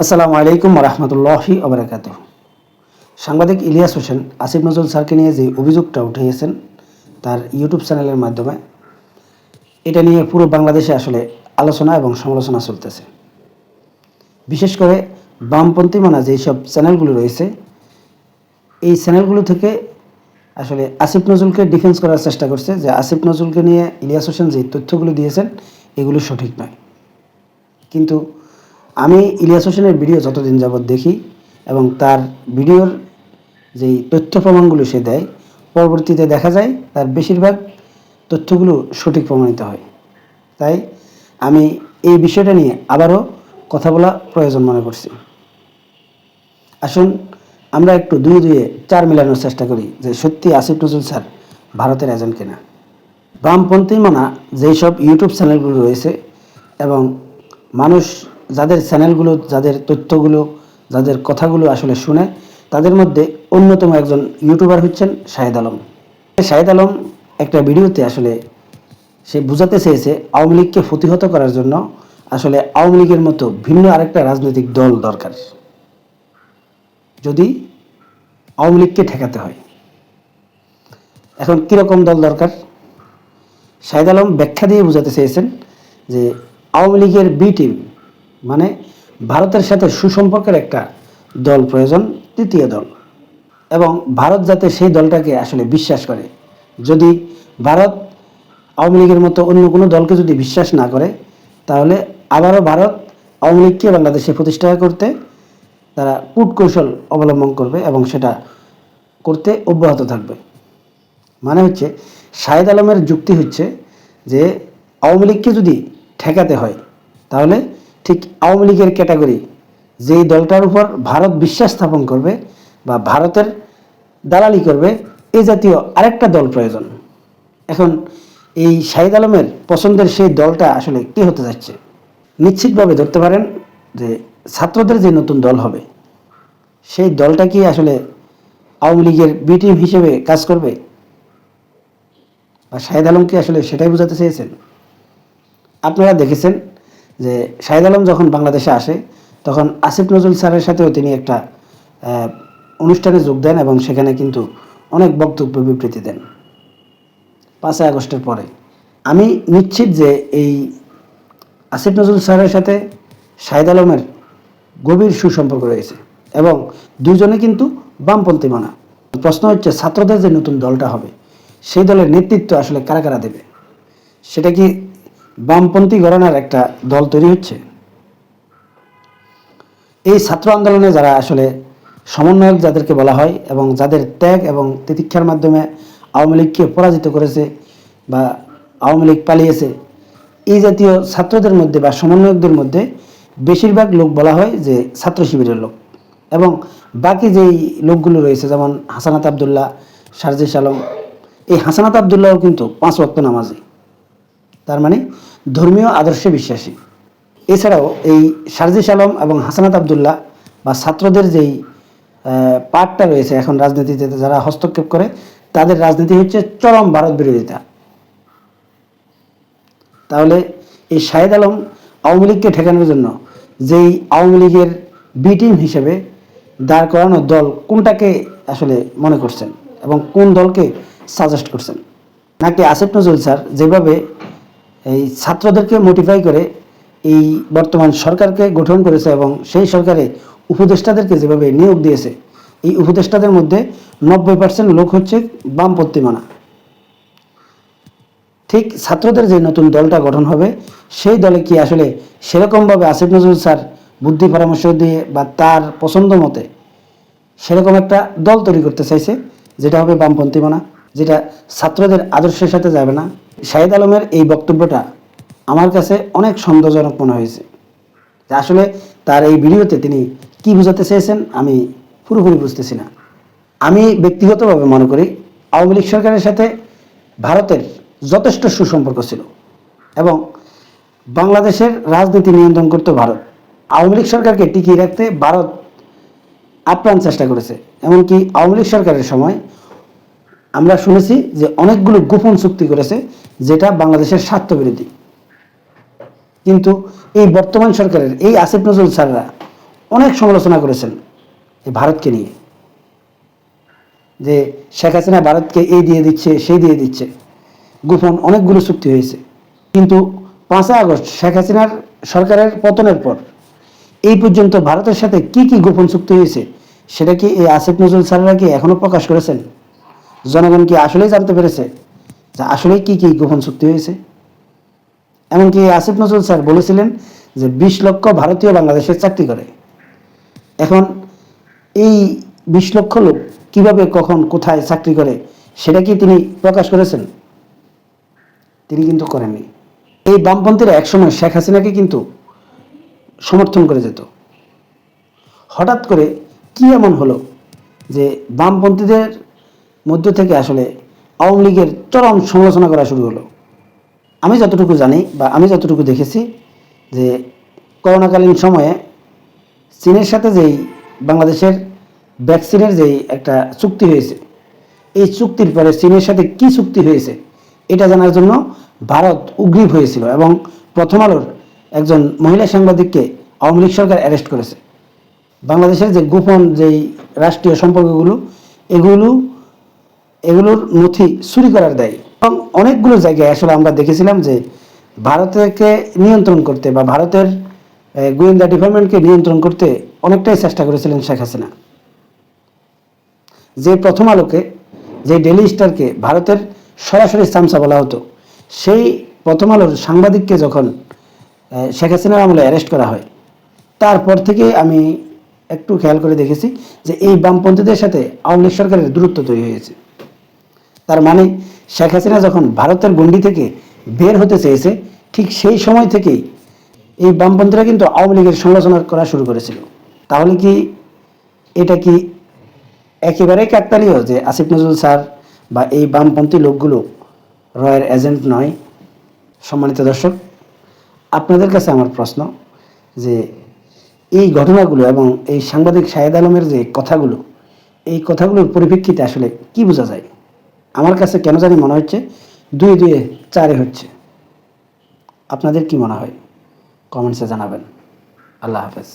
আসসালামু আলাইকুম রহমতুল্লাহি ওবরাকাতুহ। সাংবাদিক ইলিয়াস হোসেন আসিফ নজরুল স্যারকে নিয়ে যে অভিযোগটা উঠিয়েছেন তার ইউটিউব চ্যানেলের মাধ্যমে, এটা নিয়ে পুরো বাংলাদেশে আসলে আলোচনা এবং সমালোচনা চলতেছে। বিশেষ করে বামপন্থী মানা যেসব চ্যানেলগুলো রয়েছে, এই চ্যানেলগুলো থেকে আসলে আসিফ নজরুলকে ডিফেন্স করার চেষ্টা করছে যে আসিফ নজরুলকে নিয়ে ইলিয়াস হোসেন যে তথ্যগুলো দিয়েছেন এগুলো সঠিক নয়। কিন্তু আমি ইলিয়াস হোসেনের ভিডিও যতদিন যাবৎ দেখি এবং তার ভিডিওর যেই তথ্য প্রমাণগুলো সে দেয়, পরবর্তীতে দেখা যায় তার বেশিরভাগ তথ্যগুলো সঠিক প্রমাণিত হয়। তাই আমি এই বিষয়টা নিয়ে আবারও কথা বলা প্রয়োজন মনে করছি। আসুন আমরা একটু দুই দুয়ে চার মেলানোর চেষ্টা করি যে সত্যি আসিফ নজরুল স্যার ভারতের এজেন্ট কিনা। বামপন্থী মানা যেই সব ইউটিউব চ্যানেলগুলো রয়েছে এবং মানুষ যাদের চ্যানেলগুলো, যাদের তথ্যগুলো, যাদের কথাগুলো আসলে শুনে, তাদের মধ্যে অন্যতম একজন ইউটিউবার হচ্ছেন শাহেদ আলম। শাহেদ আলম একটা ভিডিওতে আসলে সে বোঝাতে চেয়েছে আওয়ামী লীগকে প্রতিহত করার জন্য আসলে আওয়ামী লীগের মতো ভিন্ন আরেকটা রাজনৈতিক দল দরকার, যদি আওয়ামী লীগকে ঠেকাতে হয়। এখন কীরকম দল দরকার? শাহেদ আলম ব্যাখ্যা দিয়ে বোঝাতে চেয়েছেন যে আওয়ামী লীগের বি টিম মানে ভারতের সাথে সুসম্পর্কের একটা দল প্রয়োজন, তৃতীয় দল, এবং ভারত যাতে সেই দলটাকে আসলে বিশ্বাস করে। যদি ভারত আওয়ামী লীগের মতো অন্য কোনো দলকে যদি বিশ্বাস না করে, তাহলে আবারও ভারত আওয়ামী লীগকে বাংলাদেশে প্রতিষ্ঠা করতে তারা কূটকৌশল অবলম্বন করবে এবং সেটা করতে অব্যাহত থাকবে। মানে হচ্ছে শাহেদ আলমের যুক্তি হচ্ছে যে আওয়ামী লীগকে যদি ঠেকাতে হয়, তাহলে ঠিক আওয়ামী লীগের ক্যাটাগরি যেই দলটার উপর ভারত বিশ্বাস স্থাপন করবে বা ভারতের দালালি করবে, এই জাতীয় আরেকটা দল প্রয়োজন। এখন এই শাহেদ আলমের পছন্দের সেই দলটা আসলে কী হতে যাচ্ছে? নিশ্চিতভাবে ধরতে পারেন যে ছাত্রদের যে নতুন দল হবে, সেই দলটা কি আসলে আওয়ামী লীগের বি টিম হিসেবে কাজ করবে? বা শাহেদ আলম কি আসলে সেটাই বোঝাতে চেয়েছেন? আপনারা দেখেছেন যে শাহেদ আলম যখন বাংলাদেশে আসে, তখন আসিফ নজরুল স্যারের সাথেও তিনি একটা অনুষ্ঠানে যোগ দেন এবং সেখানে কিন্তু অনেক বক্তব্য বিবৃতি দেন 5 আগস্টের পরে। আমি নিশ্চিত যে এই আসিফ নজরুল স্যারের সাথে শাহেদ আলমের গভীর সুসম্পর্ক রয়েছে এবং দুজনে কিন্তু বামপন্থী মানা। প্রশ্ন হচ্ছে ছাত্রদের যে নতুন দলটা হবে, সেই দলের নেতৃত্ব আসলে কারা কারা দেবে? সেটা কি বামপন্থী ঘরানার একটা দল তৈরি হচ্ছে? এই ছাত্র আন্দোলনে যারা আসলে সমন্বয়ক যাদেরকে বলা হয় এবং যাদের ত্যাগ এবং তিতিক্ষার মাধ্যমে আওয়ামী লীগকে পরাজিত করেছে বা আওয়ামী লীগ পালিয়েছে, এই জাতীয় ছাত্রদের মধ্যে বা সমন্বয়কদের মধ্যে বেশিরভাগ লোক বলা হয় যে ছাত্র শিবিরের লোক, এবং বাকি যেই লোকগুলো রয়েছে যেমন হাসানাত আবদুল্লাহ, সার্জিস আলম, এই হাসানাত আবদুল্লাহও কিন্তু 5 ওয়াক্ত নামাজি, তার মানে ধর্মীয় আদর্শে বিশ্বাসী। এছাড়াও এই সার্জিস আলম এবং হাসানাত আবদুল্লাহ বা ছাত্রদের যেই পার্টটা রয়েছে এখন রাজনীতিতে যারা হস্তক্ষেপ করে, তাদের রাজনীতি হচ্ছে চরম ভারত বিরোধিতা। তাহলে এই শাহেদ আলম আওয়ামী লীগকে ঠেকানোর জন্য যেই আওয়ামী লীগের বি টিম হিসেবে দাঁড় করানো দল কোনটাকে আসলে মনে করছেন এবং কোন দলকে সাজেস্ট করছেন? নাকি আসিফ নজরুল স্যার যেভাবে এই ছাত্রদেরকে মোটিফাই করে এই বর্তমান সরকারকে গঠন করেছে এবং সেই সরকারে উপদেষ্টাদেরকে যেভাবে নিয়োগ দিয়েছে, এই উপদেষ্টাদের মধ্যে 90% লোক হচ্ছে বামপন্থী মানা। ঠিক ছাত্রদের যে নতুন দলটা গঠন হবে, সেই দলে কি আসলে সেরকমভাবে আসিফ নজরুল স্যার বুদ্ধি পরামর্শ দিয়ে বা তার পছন্দ মতে সেরকম একটা দল তৈরি করতে চাইছে যেটা হবে বামপন্থী মানা, যেটা ছাত্রদের আদর্শের সাথে যাবে না? শাহেদ আলমের এই বক্তব্যটা আমার কাছে অনেক সন্দেহজনক মনে হয়েছে। আসলে তার এই ভিডিওতে তিনি কি বোঝাতে চেয়েছেন আমি পুরোপুরি বুঝতেছি না। আমি ব্যক্তিগতভাবে মনে করি আওয়ামী লীগ সরকারের সাথে ভারতের যথেষ্ট সুসম্পর্ক ছিল এবং বাংলাদেশের রাজনীতি নিয়ন্ত্রণ করত ভারত। আওয়ামী লীগ সরকারকে টিকিয়ে রাখতে ভারত আপ্রাণ চেষ্টা করেছে। এমনকি আওয়ামী লীগ সরকারের সময় আমরা শুনেছি যে অনেকগুলো গোপন চুক্তি করেছে যেটা বাংলাদেশের স্বার্থবিরোধী। কিন্তু এই বর্তমান সরকারের এই আসিফ নজরুল স্যাররা অনেক সমালোচনা করেছেন এই ভারতকে নিয়ে, যে শেখ হাসিনা ভারতকে এই দিয়ে দিচ্ছে সেই দিয়ে দিচ্ছে, গোপন অনেকগুলো চুক্তি হয়েছে। কিন্তু 5ই আগস্ট শেখ হাসিনার সরকারের পতনের পর এই পর্যন্ত ভারতের সাথে কি কি গোপন চুক্তি হয়েছে সেটা কি এই আসিফ নজরুল স্যারেরা কি এখনো প্রকাশ করেছেন? জনগণ কি আসলেই জানতে পেরেছে যে আসলে কি কি গোপন চুক্তি হয়েছে? এমনকি আসিফ নজরুল স্যার বলেছিলেন যে 20 লক্ষ ভারতীয় বাংলাদেশে চাকরি করে। এখন এই 20 লক্ষ লোক কিভাবে কখন কোথায় চাকরি করে সেটা কি তিনি প্রকাশ করেছেন? তিনি কিন্তু করেননি। এই বামপন্থীরা একসময় শেখ হাসিনাকে কিন্তু সমর্থন করে যেত। হঠাৎ করে কি এমন হলো যে বামপন্থীদের মধ্য থেকে আসলে আওয়ামী লীগের চরম সমালোচনা করা শুরু হলো? আমি যতটুকু জানি বা আমি যতটুকু দেখেছি যে করোনাকালীন সময়ে চীনের সাথে যেই বাংলাদেশের ভ্যাকসিনের যেই একটা চুক্তি হয়েছে, এই চুক্তির পরে চীনের সাথে কি চুক্তি হয়েছে এটা জানার জন্য ভারত উগ্রীব হয়েছিল এবং প্রথম আলোর একজন মহিলা সাংবাদিককে আওয়ামী লীগ সরকার অ্যারেস্ট করেছে। বাংলাদেশের যে গোপন যেই রাষ্ট্রীয় সম্পর্কগুলো এগুলোর নথি চুরি করার দায়। এবং অনেকগুলো জায়গায় আসলে আমরা দেখেছিলাম যে ভারতকে নিয়ন্ত্রণ করতে বা ভারতের গোয়েন্দা ডিপার্টমেন্টকে নিয়ন্ত্রণ করতে অনেকটাই চেষ্টা করেছিলেন শেখ হাসিনা। যে প্রথম আলোকে, যে ডেইলি স্টারকে ভারতের সরাসরি চামচা বলা হতো, সেই প্রথম আলোর সাংবাদিককে যখন শেখ হাসিনার আমলে অ্যারেস্ট করা হয়, তারপর থেকে আমি একটু খেয়াল করে দেখেছি যে এই বামপন্থীদের সাথে আওয়ামী লীগ সরকারের দূরত্ব তৈরি হয়েছে। তার মানে শেখ হাসিনা যখন ভারতের গণ্ডি থেকে বের হতে চেয়েছে, ঠিক সেই সময় থেকেই এই বামপন্থীরা কিন্তু আওয়ামী লীগের সমালোচনা করা শুরু করেছিল। তাহলে কি এটা কি একেবারেই কাকতালীয় যে আসিফ নজরুল স্যার বা এই বামপন্থী লোকগুলো রয়ের এজেন্ট নয়? সম্মানিত দর্শক, আপনাদের কাছে আমার প্রশ্ন যে এই ঘটনাগুলো এবং এই সাংবাদিক শাহেদ আলমের যে কথাগুলো, এই কথাগুলোর পরিপ্রেক্ষিতে আসলে কি বোঝা যায়? আমার কাছে কেন জানি মনে হচ্ছে 2 2 4 হচ্ছে। আপনাদের কি মনে হয়? কমেন্টসে জানাবেন। আল্লাহ হাফেজ।